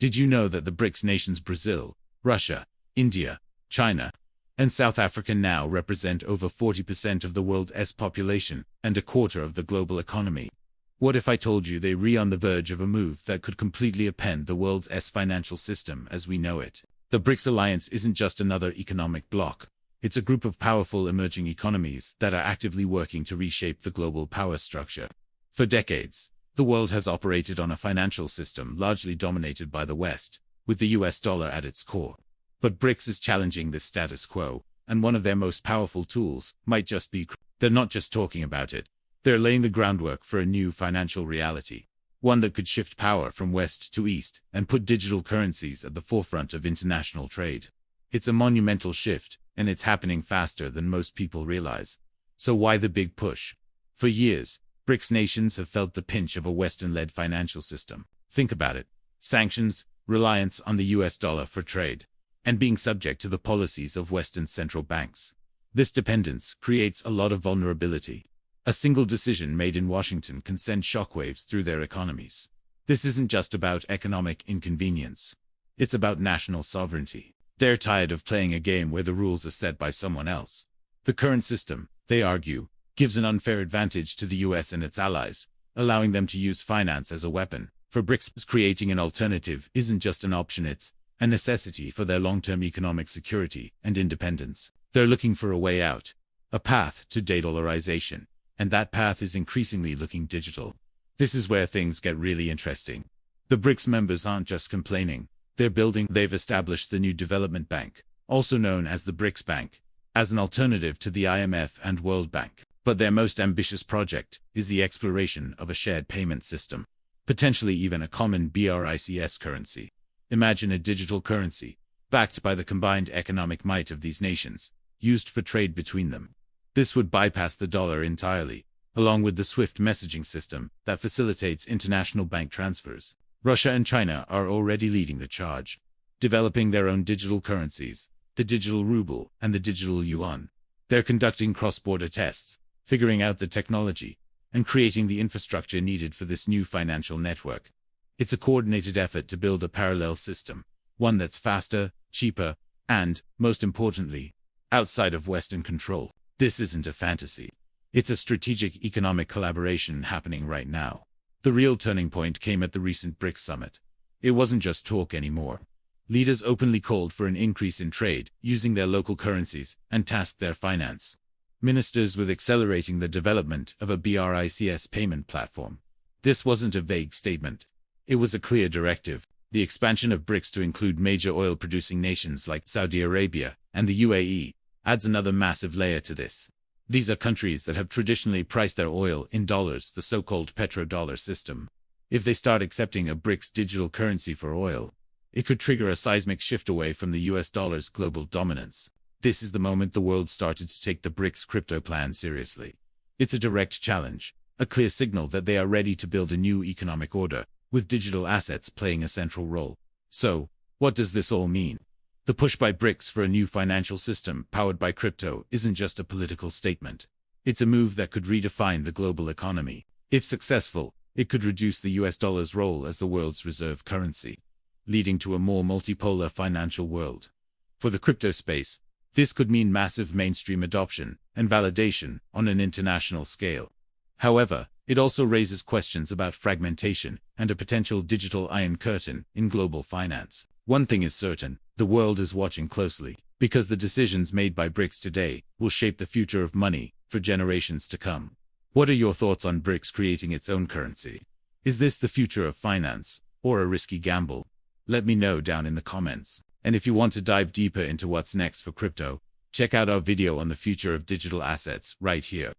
Did you know that the BRICS nations Brazil, Russia, India, China, and South Africa now represent over 40% of the world's population and a quarter of the global economy? What if I told you they are on the verge of a move that could completely upend the world's financial system as we know it? The BRICS alliance isn't just another economic bloc. It's a group of powerful emerging economies that are actively working to reshape the global power structure. For decades, the world has operated on a financial system largely dominated by the West, with the US dollar at its core. But BRICS is challenging this status quo, and one of their most powerful tools might just be they're not just talking about it. They're laying the groundwork for a new financial reality, one that could shift power from West to East and put digital currencies at the forefront of international trade. It's a monumental shift, and it's happening faster than most people realize. So why the big push? For years, BRICS nations have felt the pinch of a Western-led financial system. Think about it. Sanctions, reliance on the US dollar for trade, and being subject to the policies of Western central banks. This dependence creates a lot of vulnerability. A single decision made in Washington can send shockwaves through their economies. This isn't just about economic inconvenience. It's about national sovereignty. They're tired of playing a game where the rules are set by someone else. The current system, they argue, gives an unfair advantage to the US and its allies, allowing them to use finance as a weapon. For BRICS, creating an alternative isn't just an option, it's a necessity for their long-term economic security and independence. They're looking for a way out, a path to de-dollarization, and that path is increasingly looking digital. This is where things get really interesting. The BRICS members aren't just complaining, they've established the new development bank, also known as the BRICS Bank, as an alternative to the IMF and World Bank. But their most ambitious project is the exploration of a shared payment system, potentially even a common BRICS currency. Imagine a digital currency, backed by the combined economic might of these nations, used for trade between them. This would bypass the dollar entirely, along with the SWIFT messaging system that facilitates international bank transfers. Russia and China are already leading the charge, developing their own digital currencies, the digital ruble and the digital yuan. They're conducting cross-border tests, figuring out the technology, and creating the infrastructure needed for this new financial network. It's a coordinated effort to build a parallel system, one that's faster, cheaper, and, most importantly, outside of Western control. This isn't a fantasy. It's a strategic economic collaboration happening right now. The real turning point came at the recent BRICS summit. It wasn't just talk anymore. Leaders openly called for an increase in trade, using their local currencies, and tasked their finance ministers with accelerating the development of a BRICS payment platform. This wasn't a vague statement. It was a clear directive. The expansion of BRICS to include major oil-producing nations like Saudi Arabia and the UAE adds another massive layer to this. These are countries that have traditionally priced their oil in dollars, the so-called petrodollar system. If they start accepting a BRICS digital currency for oil, it could trigger a seismic shift away from the US dollar's global dominance. This is the moment the world started to take the BRICS crypto plan seriously. It's a direct challenge, a clear signal that they are ready to build a new economic order, with digital assets playing a central role. So, what does this all mean? The push by BRICS for a new financial system powered by crypto isn't just a political statement. It's a move that could redefine the global economy. If successful, it could reduce the US dollar's role as the world's reserve currency, leading to a more multipolar financial world. For the crypto space, this could mean massive mainstream adoption and validation on an international scale. However, it also raises questions about fragmentation and a potential digital iron curtain in global finance. One thing is certain, the world is watching closely, because the decisions made by BRICS today will shape the future of money for generations to come. What are your thoughts on BRICS creating its own currency? Is this the future of finance, or a risky gamble? Let me know down in the comments. And if you want to dive deeper into what's next for crypto, check out our video on the future of digital assets right here.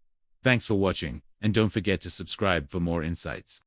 Thanks for watching, and don't forget to subscribe for more insights.